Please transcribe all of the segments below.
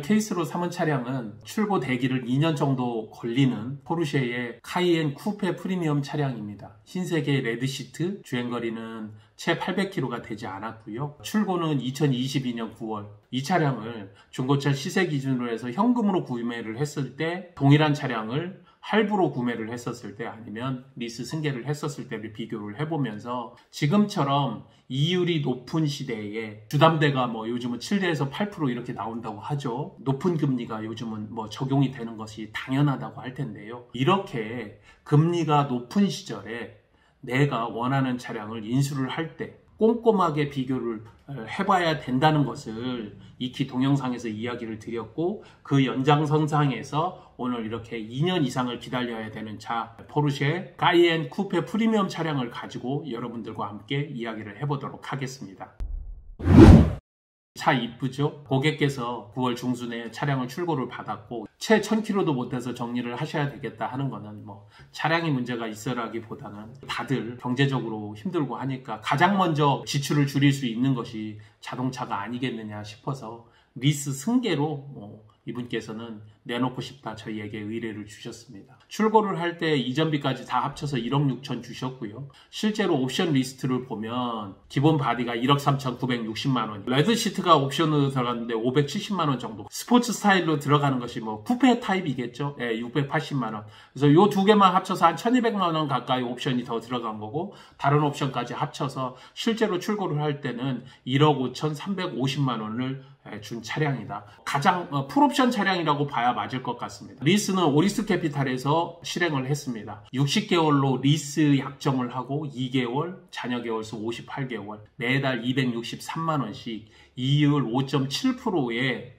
케이스로 삼은 차량은 출고 대기를 2년 정도 걸리는 포르쉐의 카이엔 쿠페 프리미엄 차량입니다. 흰색의 레드시트, 주행거리는 채 800km가 되지 않았고요. 출고는 2022년 9월. 이 차량을 중고차 시세 기준으로 해서 현금으로 구매를 했을 때 동일한 차량을 할부로 구매를 했었을 때 아니면 리스 승계를 했었을 때를 비교를 해보면서 지금처럼 이율이 높은 시대에 주담대가 요즘은 7대에서 8% 이렇게 나온다고 하죠. 높은 금리가 요즘은 적용이 되는 것이 당연하다고 할 텐데요. 이렇게 금리가 높은 시절에 내가 원하는 차량을 인수를 할 때 꼼꼼하게 비교를 해봐야 된다는 것을 익히 동영상에서 이야기를 드렸고, 그 연장선상에서 오늘 이렇게 2년 이상을 기다려야 되는 차 포르쉐 카이엔 쿠페 프리미엄 차량을 가지고 여러분들과 함께 이야기를 해보도록 하겠습니다. 차 이쁘죠? 고객께서 9월 중순에 차량을 출고를 받았고 채 1000km도 못 돼서 정리를 하셔야 되겠다 하는 거는 차량이 문제가 있어라기보다는 다들 경제적으로 힘들고 하니까 가장 먼저 지출을 줄일 수 있는 것이 자동차가 아니겠느냐 싶어서 리스 승계로 이분께서는 내놓고 싶다 저희에게 의뢰를 주셨습니다. 출고를 할 때 이전비까지 다 합쳐서 1억 6천 주셨고요. 실제로 옵션 리스트를 보면 기본 바디가 1억 3,960만 원, 레드 시트가 옵션으로 들어갔는데 570만 원 정도, 스포츠 스타일로 들어가는 것이 쿠페 타입이겠죠. 680만 원. 그래서 요 두 개만 합쳐서 한 1,200만 원 가까이 옵션이 더 들어간 거고, 다른 옵션까지 합쳐서 실제로 출고를 할 때는 1억 5,350만 원을 준 차량이다. 가장 풀옵션 차량이라고 봐야 맞을 것 같습니다. 리스는 오리스 캐피탈에서 실행을 했습니다. 60개월로 리스 약정을 하고 2개월, 잔여 개월수 58개월, 매달 263만 원씩 이율 5.7%의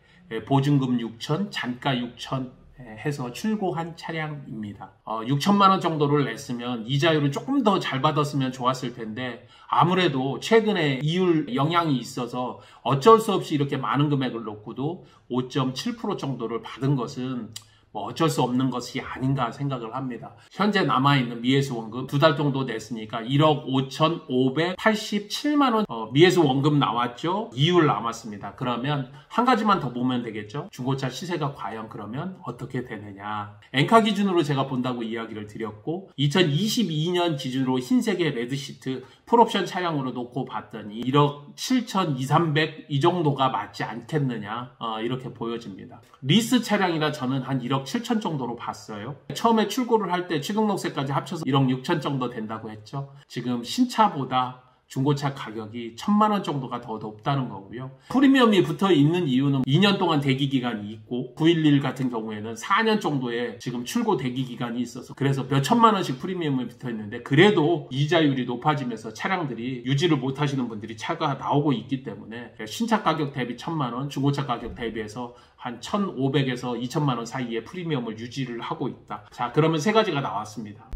보증금 6천, 잔가 6천 해서 출고한 차량입니다. 6천만 원 정도를 냈으면 이자율은 조금 더 잘 받았으면 좋았을 텐데, 아무래도 최근에 이율 영향이 있어서 어쩔 수 없이 이렇게 많은 금액을 놓고도 5.7% 정도를 받은 것은 어쩔 수 없는 것이 아닌가 생각을 합니다. 현재 남아있는 미해수 원금 2달 정도 냈으니까 1억 5,587만 원 미해수 원금 나왔죠. 이율 남았습니다. 그러면 한 가지만 더 보면 되겠죠. 중고차 시세가 과연 그러면 어떻게 되느냐. 엔카 기준으로 제가 본다고 이야기를 드렸고, 2022년 기준으로 흰색의 레드시트 풀옵션 차량으로 놓고 봤더니 1억 7,200, 이 정도가 맞지 않겠느냐, 이렇게 보여집니다. 리스 차량이라 저는 한 1억 7천 정도로 봤어요. 처음에 출고를 할 때 취등록세까지 합쳐서 1억 6천 정도 된다고 했죠. 지금 신차보다 중고차 가격이 1,000만 원 정도가 더 높다는 거고요. 프리미엄이 붙어 있는 이유는 2년 동안 대기 기간이 있고, 911 같은 경우에는 4년 정도의 지금 출고 대기 기간이 있어서 그래서 몇 천만 원씩 프리미엄이 붙어 있는데, 그래도 이자율이 높아지면서 차량들이 유지를 못 하시는 분들이 차가 나오고 있기 때문에 신차 가격 대비 1,000만 원, 중고차 가격 대비해서 한 1,500에서 2,000만 원 사이의 프리미엄을 유지를 하고 있다. 자, 그러면 세 가지가 나왔습니다.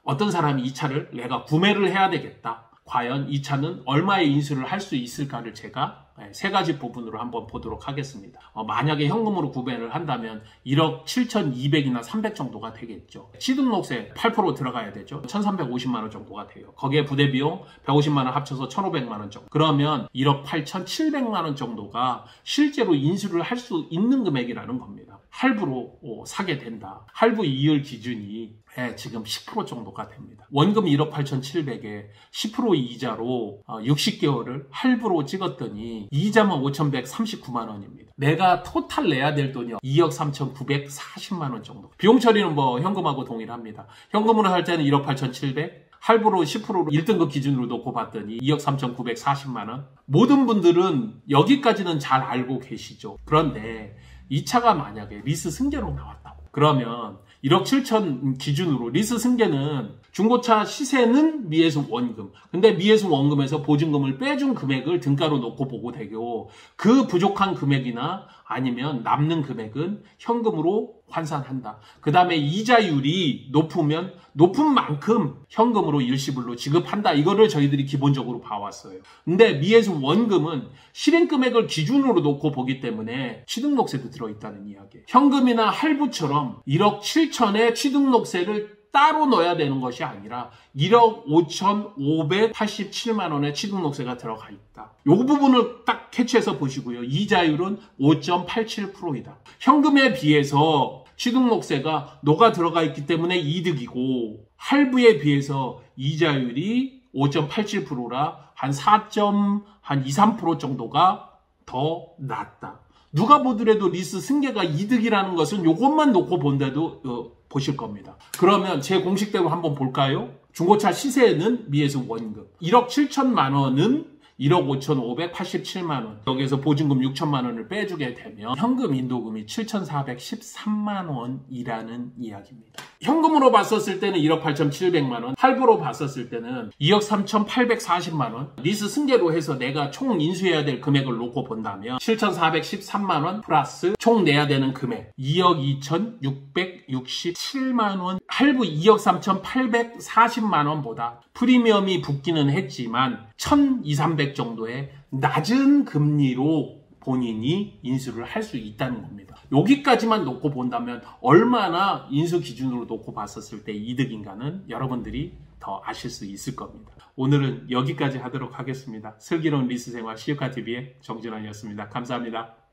어떤 사람이 이 차를 내가 구매를 해야 되겠다. 과연 이 차는 얼마의 인수를 할 수 있을까를 제가 세 가지 부분으로 한번 보도록 하겠습니다. 만약에 현금으로 구매를 한다면 1억 7,200이나 300 정도가 되겠죠. 취등록세 8% 들어가야 되죠. 1,350만 원 정도가 돼요. 거기에 부대비용 150만 원 합쳐서 1,500만 원 정도. 그러면 1억 8,700만 원 정도가 실제로 인수를 할 수 있는 금액이라는 겁니다. 할부로 사게 된다. 할부 이율 기준이 지금 10% 정도가 됩니다. 원금 1억 8,700에 10% 이자로 60개월을 할부로 찍었더니 이자만 5,139만 원입니다. 내가 토탈 내야 될 돈이 2억 3,940만 원 정도. 비용 처리는 현금하고 동일합니다. 현금으로 할 때는 1억 8,700, 할부로 10%로 1등급 기준으로 놓고 봤더니 2억 3,940만 원. 모든 분들은 여기까지는 잘 알고 계시죠. 그런데 이 차가 만약에 리스 승계로 나왔다고 그러면 1억 7천 기준으로 리스 승계는 중고차 시세는 미해수 원금, 근데 미해수 원금에서 보증금을 빼준 금액을 등가로 놓고 보고 되고, 그 부족한 금액이나 아니면 남는 금액은 현금으로 환산한다. 그 다음에 이자율이 높으면 높은 만큼 현금으로 일시불로 지급한다. 이거를 저희들이 기본적으로 봐왔어요. 근데 미해수 원금은 실행 금액을 기준으로 놓고 보기 때문에 취등록세도 들어있다는 이야기예요. 현금이나 할부처럼 1억 7천의 취등록세를 따로 넣어야 되는 것이 아니라 1억 5,587만 원의 취등록세가 들어가 있다. 이 부분을 딱 캐치해서 보시고요. 이자율은 5.87%이다. 현금에 비해서 취등록세가 녹아 들어가 있기 때문에 이득이고 할부에 비해서 이자율이 5.87%라 한 4.23% 정도가 더 낮다. 누가 보더라도 리스 승계가 이득이라는 것은 이것만 놓고 본데도 보실 겁니다. 그러면 제 공식대로 한번 볼까요? 중고차 시세는 미에서 원금 1억 7천만 원은 1억 5,587만 원. 여기에서 보증금 6천만 원을 빼주게 되면 현금 인도금이 7,413만 원이라는 이야기입니다. 현금으로 봤었을 때는 1억 8,700만 원, 할부로 봤었을 때는 2억 3,840만 원, 리스 승계로 해서 내가 총 인수해야 될 금액을 놓고 본다면 7,413만 원 플러스 총 내야 되는 금액 2억 2,667만 원, 할부 2억 3,840만 원보다 프리미엄이 붙기는 했지만 1,200, 300 정도의 낮은 금리로 본인이 인수를 할 수 있다는 겁니다. 여기까지만 놓고 본다면 얼마나 인수 기준으로 놓고 봤었을 때 이득인가는 여러분들이 더 아실 수 있을 겁니다. 오늘은 여기까지 하도록 하겠습니다. 슬기로운 리스생활 시유카TV의 정진환이었습니다. 감사합니다.